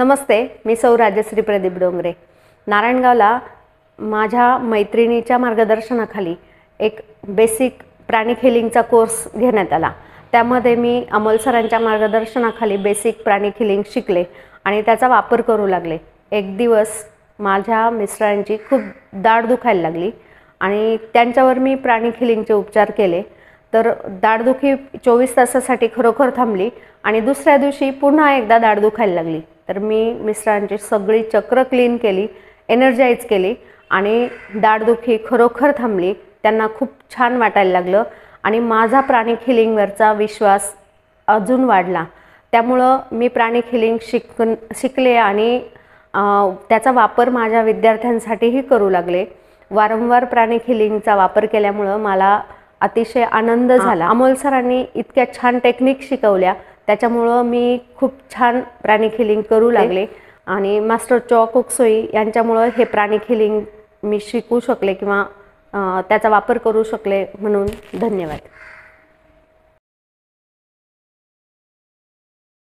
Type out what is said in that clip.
नमस्ते, मी सौ राजश्री प्रदीप डोंगरे। नारायणगावला माझ्या मैत्रिणीच्या मार्गदर्शनाखाली एक बेसिक प्राणिक हिलिंगचा कोर्स घेण्यात आला। त्यामध्ये मी अमोल सरांच्या मार्गदर्शनाखाली बेसिक प्राणिक हिलिंग शिकले आणि त्याचा वापर करू लागले। एक दिवस माझ्या मिस्टरांची खूप दाढ दुखायला लागली आणि त्यांच्यावर मी प्राणिक हिलिंगचे उपचार केले, तर दाढदुखी 24 तासासाठी खरोखर थांबली आणि दुसऱ्या दिवशी पुन्हा एकदा दाढ दुखायला लागली। तर मी मिस्टरांची सगळी चक्र क्लीन केली, एनर्जाइज केली आणि दाढदुखी खरोखर थांबली। त्यांना खूप छान वाटायला लागलं आणि माझा प्राणिक हिलिंगवरचा विश्वास अजून वाढला। त्यामुळे मी प्राणिक हिलिंग शिकले आणि त्याचा वापर माझ्या विद्यार्थ्यांसाठीही करू लागले। वारंवार प्राणिक हिलिंगचा वापर केल्यामुळे मला अतिशय आनंद झाला। अमोल सरांनी इतक्या छान टेक्निक शिकवल्या, त्याच्यामुळे मी खूप छान प्राणिक हिलिंग करू लागले आणि मास्टर चॉ कुकसोई यांच्यामुळे हे प्राणिक हिलिंग मी शिकू शकले किंवा त्याचा वापर करू शकले, म्हणून धन्यवाद।